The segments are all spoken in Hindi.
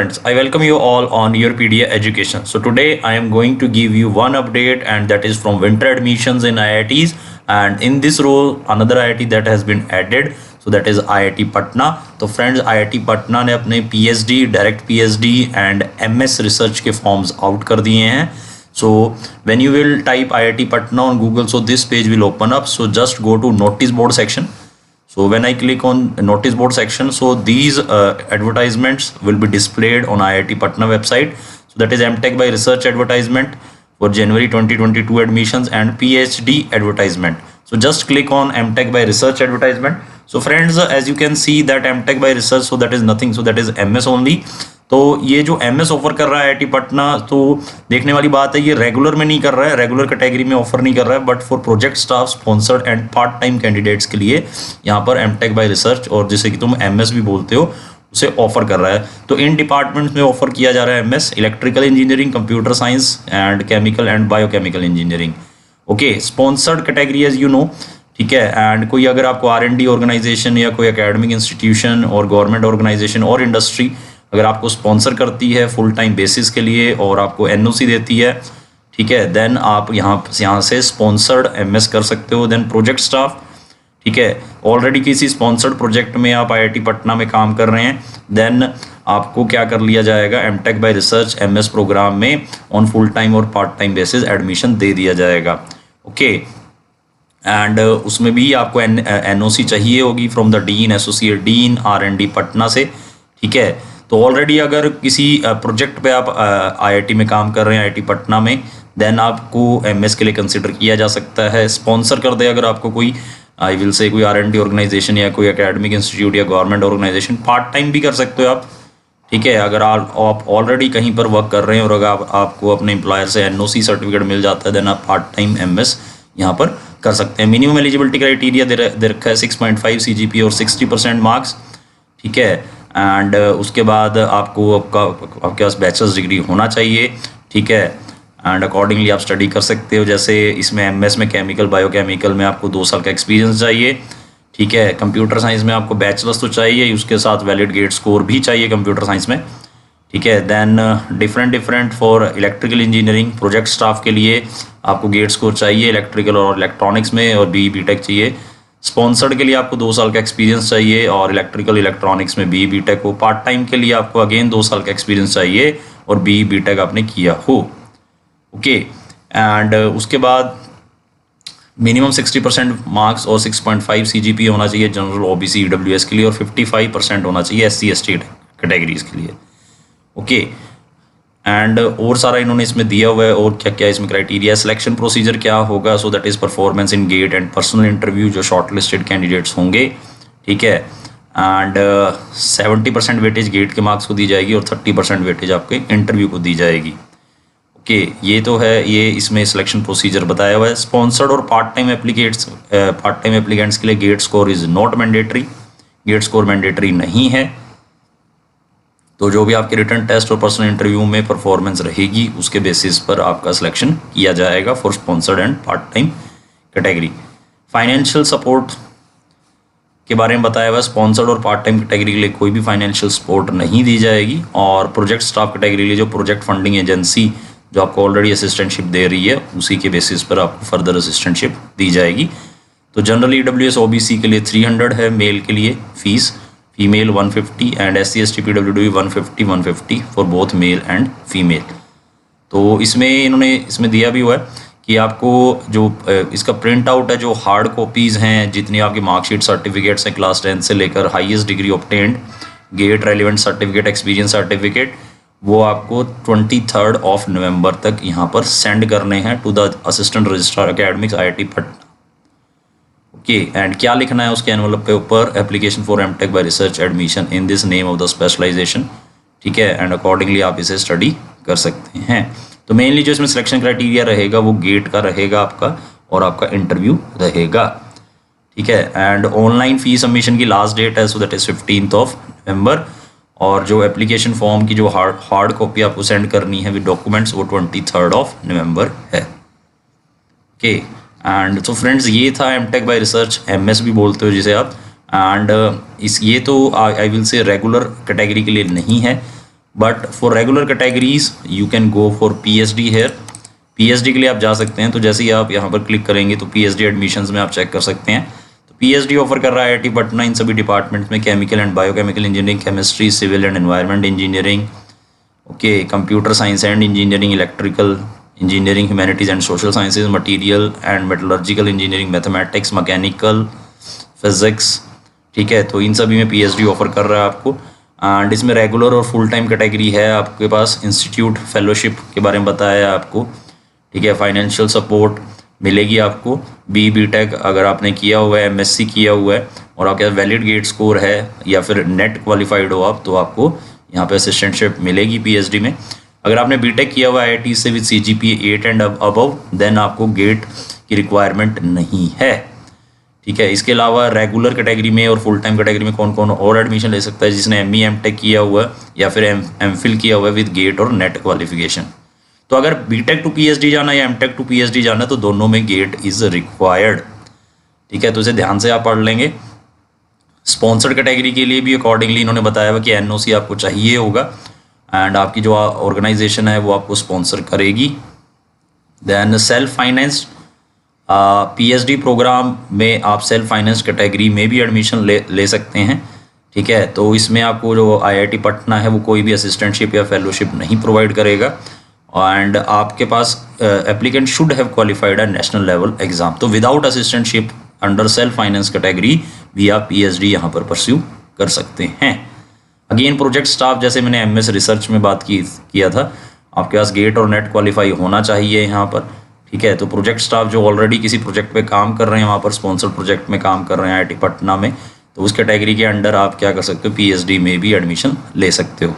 friends, I welcome you all on your PDA Education. So today I am going to give you one update, and that is from winter admissions in IITs. And in this role, another IIT that has been added, so that is IIT Patna. तो friends, IIT Patna ने अपने PhD, direct PhD and MS research के फॉर्म्स आउट कर दिए हैं. So when you will type IIT Patna on Google, so this page will open up. So just go to notice board section. So when I click on notice board section, so these advertisements will be displayed on IIT Patna website. So that is MTech by Research advertisement for January 2022 admissions and PhD advertisement. So just click on MTech by Research advertisement. So friends, as you can see that MTech by Research, so that is nothing, so that is MS only. तो ये जो MS ऑफर कर रहा है IIT पटना, तो देखने वाली बात है, ये रेगुलर में नहीं कर रहा है, रेगुलर कैटेगरी में ऑफर नहीं कर रहा है, but for project staff, sponsored and part time candidates के लिए यहाँ पर MTech बाय रिसर्च, और जिसे कि तुम MS भी बोलते हो, उसे ऑफर कर रहा है. तो इन डिपार्टमेंट्स में ऑफर किया जा रहा है MS, electrical engineering, computer science and chemical and biochemical engineering. Okay, sponsored category as you know, ठीक है. एंड कोई अगर आपको R&D ऑर्गेनाइजेशन या कोई एकेडमिक इंस्टीट्यूशन और गवर्नमेंट ऑर्गेनाइजेशन और इंडस्ट्री अगर आपको स्पॉन्सर करती है फुल टाइम बेसिस के लिए और आपको NOC देती है, ठीक है, देन आप यहाँ से स्पॉन्सर्ड MS कर सकते हो. देन प्रोजेक्ट स्टाफ, ठीक है, ऑलरेडी किसी स्पॉन्सर्ड प्रोजेक्ट में आप IIT पटना में काम कर रहे हैं, देन आपको क्या कर लिया जाएगा, MTech by research MS program में ऑन फुल टाइम और पार्ट टाइम बेसिस एडमिशन दे दिया जाएगा. ओके, एंड उसमें भी आपको NOC चाहिए होगी from the dean, associate dean R&D Patna से, ठीक है. तो ऑलरेडी अगर किसी प्रोजेक्ट पे आप IIT में काम कर रहे हैं, IIT पटना में, देन आपको MS के लिए कंसिडर किया जा सकता है. स्पॉन्सर कर दे अगर आपको कोई, आई विल से कोई R&D ऑर्गेनाइजेशन या कोई एकेडमिक इंस्टीट्यूट या गवर्नमेंट ऑर्गेनाइजेशन, पार्ट टाइम भी कर सकते हो आप, ठीक है. अगर आप ऑलरेडी कहीं पर वर्क कर रहे हैं और अगर आपको अपने एम्प्लॉयर से NOC सर्टिफिकेट मिल जाता है, देन आप पार्ट टाइम MS यहाँ पर कर सकते हैं. मिनिमम एलिजिबिलिटी क्राइटेरिया दे रखा है 6.5 CGP और 60% मार्क्स, ठीक है. एंड उसके बाद आपको आपके पास बैचलर्स डिग्री होना चाहिए, ठीक है. एंड अकॉर्डिंगली आप स्टडी कर सकते हो. जैसे इसमें MS में केमिकल बायोकेमिकल में आपको 2 साल का एक्सपीरियंस चाहिए, ठीक है. कंप्यूटर साइंस में आपको बैचलर्स तो चाहिए, उसके साथ वैलिड गेट स्कोर भी चाहिए कंप्यूटर साइंस में, ठीक है. Then different for electrical engineering project staff के लिए आपको गेट स्कोर चाहिए इलेक्ट्रिकल और इलेक्ट्रॉनिक्स में, और BE-BTech चाहिए. स्पॉन्सर्ड के लिए आपको 2 साल का एक्सपीरियंस चाहिए और इलेक्ट्रिकल इलेक्ट्रॉनिक्स में BE-BTech हो. पार्ट टाइम के लिए आपको अगेन 2 साल का एक्सपीरियंस चाहिए और BE-BTech आपने किया हो. ओके, एंड उसके बाद मिनिमम 60% मार्क्स और 6.5 CGP होना चाहिए जनरल OBC EWS के लिए, और 55% होना चाहिए SC/ST कैटेगरीज के लिए. ओके, एंड और सारा इन्होंने इसमें दिया हुआ है. और क्या क्या इसमें क्राइटेरिया, सिलेक्शन प्रोसीजर क्या होगा, so that is performance in GATE and personal interview, जो शॉर्ट लिस्टेड कैंडिडेट्स होंगे, ठीक है. एंड 70% वेटेज गेट के मार्क्स को दी जाएगी और 30% वेटेज आपके इंटरव्यू को दी जाएगी. ओके, ये तो है, ये इसमें सिलेक्शन प्रोसीजर बताया हुआ है. स्पॉन्सर्ड और पार्ट टाइम एप्लीकेंट्स के लिए GATE score is not mandatory, GATE score mandatory नहीं है. तो जो भी आपके रिटर्न टेस्ट और पर्सनल इंटरव्यू में परफॉर्मेंस रहेगी, उसके बेसिस पर आपका सिलेक्शन किया जाएगा for sponsored and part time category. Financial support के बारे में बताया हुआ है. स्पॉन्सर्ड और पार्ट टाइम कैटेगरी के लिए कोई भी फाइनेंशियल सपोर्ट नहीं दी जाएगी, और प्रोजेक्ट स्टाफ कैटेगरी के लिए जो प्रोजेक्ट फंडिंग एजेंसी जो आपको ऑलरेडी असिस्टेंटशिप दे रही है, उसी के बेसिस पर आपको फर्दर असिस्टेंटशिप दी जाएगी. तो जनरल EWS OBC के लिए 300 है मेल के लिए fees, female 150 and SC/ST PWD 150 for both male and female. तो इसमें दिया भी हुआ है कि आपको जो इसका प्रिंट आउट है, जो हार्ड कॉपीज़ हैं, जितनी आपकी मार्कशीट सर्टिफिकेट्स हैं क्लास 10 से लेकर highest degree obtained, GATE relevant certificate, experience certificate, वो आपको 23 नवंबर तक यहाँ पर सेंड करने हैं to the assistant registrar academics IIT Patna. Okay, and क्या लिखना है उसके एनवलप पे ऊपर, application for MTech by research admission in this name of the specialization, ठीक है. एंड अकॉर्डिंगली आप इसे स्टडी कर सकते हैं. तो मेनली जो इसमें सिलेक्शन क्राइटेरिया रहेगा वो गेट का रहेगा आपका, और आपका इंटरव्यू रहेगा, ठीक है. एंड ऑनलाइन फी सबमिशन की लास्ट डेट है, सो दैट इज 15 नवंबर. और जो एप्लीकेशन फॉर्म की जो हार्ड कॉपी आपको सेंड करनी है विद डॉक्यूमेंट्स, वो 23 नवंबर है. ओके, एंड तो फ्रेंड्स, ये था MTech बाय रिसर्च, MS भी बोलते हो जिसे आप. एंड ये तो I will say regular category के लिए नहीं है, but for regular categories you can go for PhD here. PhD के लिए आप जा सकते हैं, तो जैसे ही आप यहाँ पर क्लिक करेंगे तो PhD एडमिशन्स में आप चेक कर सकते हैं। तो PhD ऑफर कर रहा है IIT पटना इन सभी डिपार्टमेंट्स में, chemical and biochemical engineering, chemistry, civil and environment engineering, okay, computer science and engineering, electrical engineering, humanities and social sciences, material and metallurgical engineering, mathematics, mechanical, physics, ठीक है। तो इन सभी में PhD ऑफर कर रहा है आपको। एंड इसमें रेगुलर और फुल टाइम कैटेगरी है आपके पास। इंस्टीट्यूट फेलोशिप के बारे में बताया है आपको, ठीक है। फाइनेंशियल सपोर्ट मिलेगी आपको। BTech अगर आपने किया हुआ है, MSc किया हुआ है और आपके पास वैलिड गेट स्कोर है या फिर नेट क्वालिफाइड हो आप, तो आपको यहाँ पे असिस्टेंटशिप मिलेगी PhD में। अगर आपने BTech किया हुआ है IIT से with CGPA 8 and above, then आपको गेट की रिक्वायरमेंट नहीं है, ठीक है। इसके अलावा रेगुलर कैटेगरी में और फुल टाइम कैटेगरी में कौन कौन और एडमिशन ले सकता है? जिसने ME MTech किया हुआ है या फिर MPhil किया हुआ है विद गेट और नेट क्वालिफिकेशन। तो अगर BTech टू PhD जाना या MTech टू PhD जाना, तो दोनों में गेट इज रिक्वायर्ड, ठीक है। तो इसे ध्यान से आप पढ़ लेंगे। स्पॉन्सर्ड कैटेगरी के लिए भी अकॉर्डिंगली इन्होंने बताया हुआ कि NOC आपको चाहिए होगा एंड आपकी जो ऑर्गेनाइजेशन है वो आपको स्पॉन्सर करेगी। Then self financed PhD program में आप सेल्फ फाइनेंस कैटेगरी में भी एडमिशन ले सकते हैं, ठीक है। तो इसमें आपको जो IIT पटना है वो कोई भी असिस्टेंटशिप या फेलोशिप नहीं प्रोवाइड करेगा एंड आपके पास applicant should have qualified a national level exam. तो without assistantship under self finance category भी आप PhD यहाँ पर परस्यू कर सकते हैं। अगेन प्रोजेक्ट स्टाफ, जैसे मैंने MS रिसर्च में बात किया था, आपके पास गेट और नेट क्वालिफाई होना चाहिए यहाँ पर, ठीक है। तो प्रोजेक्ट स्टाफ जो ऑलरेडी किसी प्रोजेक्ट पे काम कर रहे हैं, वहाँ पर स्पॉन्सर्ड प्रोजेक्ट में काम कर रहे हैं IIT पटना में, तो उस कैटेगरी के अंडर आप क्या कर सकते हो, PhD में भी एडमिशन ले सकते हो।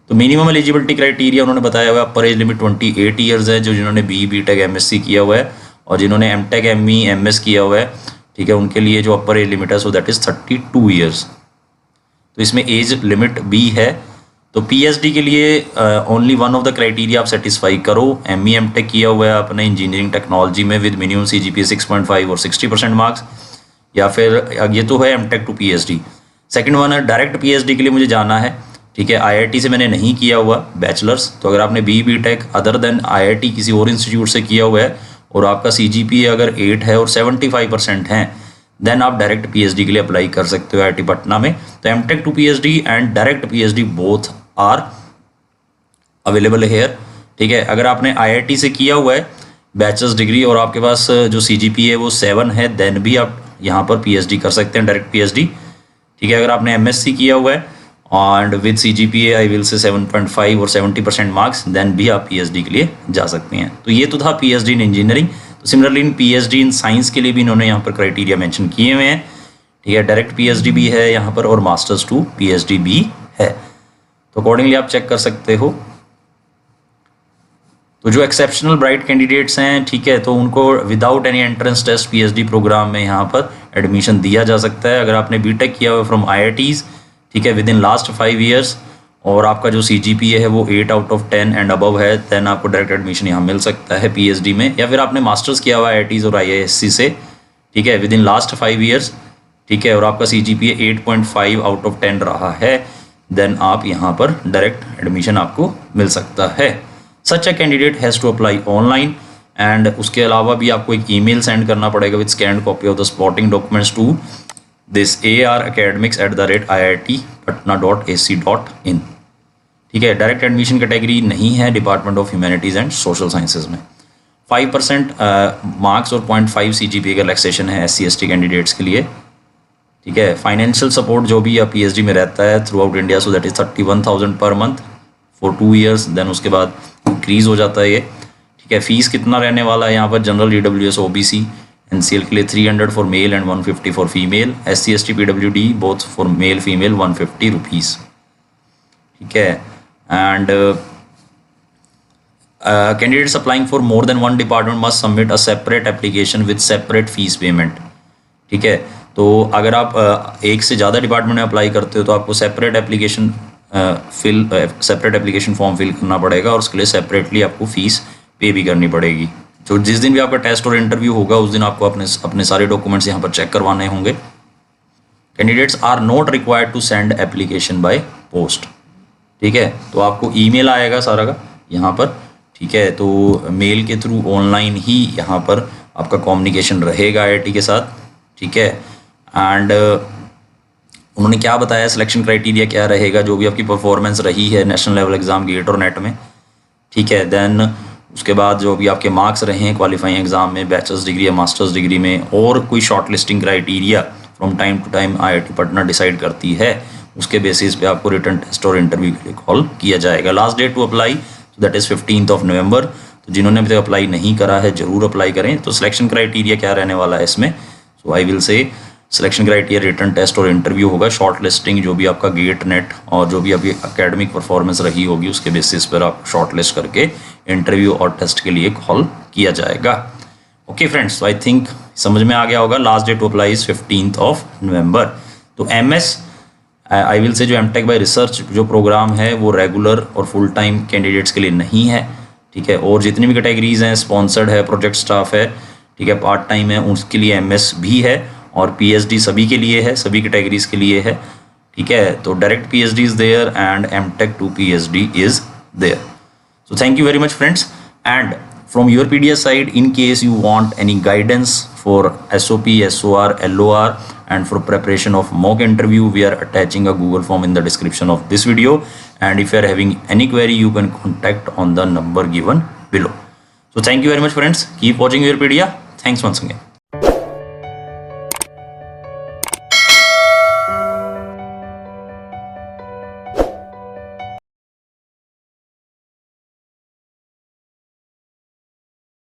तो मिनिमम एलिजिबिलिटी क्राइटेरिया उन्होंने बताया हुआ है, अपर एज लिमिट 28 ईयर्स है जो जिन्होंने BTech MSc किया हुआ है, और जिन्होंने MTech ME MS किया हुआ है, ठीक है, उनके लिए जो अपर एज लिमिट है सो दैट इज़ 32 ईयर्स। तो इसमें एज लिमिट भी है। तो PhD के लिए only one of the criteria आप सेटिस्फाई करो। ME MTech किया हुआ है आपने इंजीनियरिंग टेक्नोलॉजी में विद मिनिमम CGPA 6.5 और 60% मार्क्स, या फिर ये तो है MTech to PhD। Second one है डायरेक्ट PhD के लिए मुझे जाना है, ठीक है। IIT से मैंने नहीं किया हुआ बैचलर्स, तो अगर आपने BTech अदर देन IIT किसी और इंस्टीट्यूट से किया हुआ है और आपका CGPA अगर 8 है और 75% हैं, देन आप डायरेक्ट PhD के लिए अप्लाई कर सकते हो IIT पटना में। तो MTech to PhD and direct PhD both are available here, ठीक है। अगर आपने IIT से किया हुआ है बैचलर्स डिग्री और आपके पास जो CGPA है वो 7 है, देन भी आप यहाँ पर PhD कर सकते हैं, डायरेक्ट PhD, ठीक है। अगर आपने MSc किया हुआ है and with CGPA I will से 7.5 और 70% मार्क्स, देन भी आप PhD के लिए जा सकते हैं। तो ये तो था PhD इन इंजीनियरिंग। तो similarly in PhD in science के लिए भी इन्होंने यहाँ पर क्राइटेरिया मेंशन किए हुए हैं, ठीक है। डायरेक्ट PhD भी है यहाँ पर और मास्टर्स टू PhD भी है, तो अकॉर्डिंगली आप चेक कर सकते हो। तो जो एक्सेप्शनल ब्राइट कैंडिडेट्स हैं, ठीक है, तो उनको without any entrance test PhD program में यहाँ पर एडमिशन दिया जा सकता है। अगर आपने BTech किया हुआ फ्रॉम IITs, ठीक है, विद इन लास्ट 5 ईयर्स और आपका जो CGPA है वो 8 आउट ऑफ 10 एंड अबव है, देन आपको डायरेक्ट एडमिशन यहाँ मिल सकता है PhD में। या फिर आपने मास्टर्स किया हुआ है IITs और IISc से, ठीक है, विद इन लास्ट 5 ईयर्स, ठीक है, और आपका CGPA 8.5 आउट ऑफ 10 रहा है, देन आप यहाँ पर डायरेक्ट एडमिशन आपको मिल सकता है। Such a candidate has to apply online and उसके अलावा भी आपको एक ईमेल सेंड करना पड़ेगा with scanned copy of the supporting documents to this aracademics@iitpatna.ac.in, ठीक है। डायरेक्ट एडमिशन कैटेगरी नहीं है department of humanities and social sciences में। 5% मार्क्स और 0.5 CGPA का रिलैक्सेशन है SC ST कैंडिडेट्स के लिए, ठीक है। फाइनेंशियल सपोर्ट जो भी आप PhD में रहता है through out India, so that is 31,000 per month for 2 years, then उसके बाद इंक्रीज हो जाता है ये, ठीक है। फीस कितना रहने वाला है यहाँ पर? जनरल EWS OBC NCL के लिए 300 for male and 150 for female, SC ST PWD both for male female 150 rupees, ठीक है। And candidates applying for more than one department must submit a separate application with separate fees payment, ठीक है। तो अगर आप एक से ज़्यादा डिपार्टमेंट में अप्लाई करते हो तो आपको सेपरेट एप्लीकेशन फॉर्म फिल करना पड़ेगा और उसके लिए सेपरेटली आपको फीस पे भी करनी पड़ेगी। तो जिस दिन भी आपका टेस्ट और इंटरव्यू होगा उस दिन आपको अपने सारे डॉक्यूमेंट्स यहाँ पर चेक करवाने होंगे। Candidates are not required to send application by post, ठीक है। तो आपको ईमेल आएगा सारा का यहाँ पर, ठीक है। तो मेल के थ्रू ऑनलाइन ही यहाँ पर आपका कम्युनिकेशन रहेगा IIT के साथ, ठीक है। एंड उन्होंने क्या बताया, सिलेक्शन क्राइटेरिया क्या रहेगा, जो भी आपकी परफॉर्मेंस रही है नेशनल लेवल एग्ज़ाम गेट और नेट में, ठीक है। देन उसके बाद जो भी आपके मार्क्स रहे हैं क्वालिफाइंग एग्ज़ाम में, बैचलर्स डिग्री या मास्टर्स डिग्री में, और कोई short listing criteria from time to time IIT Patna decide करती है, उसके बेसिस पे आपको रिटन टेस्ट और इंटरव्यू के लिए कॉल किया जाएगा। Last date to apply that is 15 November. तो जिन्होंने अभी तक अप्लाई नहीं करा है ज़रूर अप्लाई करें। तो सिलेक्शन क्राइटेरिया क्या रहने वाला है इसमें, so I will say selection criteria written test और इंटरव्यू होगा। शॉर्ट लिस्टिंग जो भी आपका गेट नेट और जो भी आपकी एकेडमिक परफॉर्मेंस रही होगी उसके बेसिस पर आप शॉर्ट लिस्ट करके इंटरव्यू और टेस्ट के लिए कॉल किया जाएगा। ओके फ्रेंड्स, तो आई थिंक समझ में आ गया होगा। Last date to apply is 15 November. तो MS आई विल से जो MTech बाय रिसर्च जो प्रोग्राम है वो रेगुलर और फुल टाइम कैंडिडेट्स के लिए नहीं है, ठीक है। और जितनी भी कैटेगरीज हैं, स्पॉन्सर्ड है, प्रोजेक्ट स्टाफ है, ठीक है, पार्ट टाइम है, उसके लिए MS भी है। और PhD सभी के लिए है, सभी कैटेगरीज के लिए है, ठीक है। तो direct PhD is there and MTech to PhD is there. So thank you very much friends, and from your PDS side, in case you want any guidance for SOP, SOR, LOR and for preparation of mock interview, we are attaching a Google form in the description of this video, and if you are having any query you can contact on the number given below. So thank you very much friends, keep watching your PDS. Thanks once again.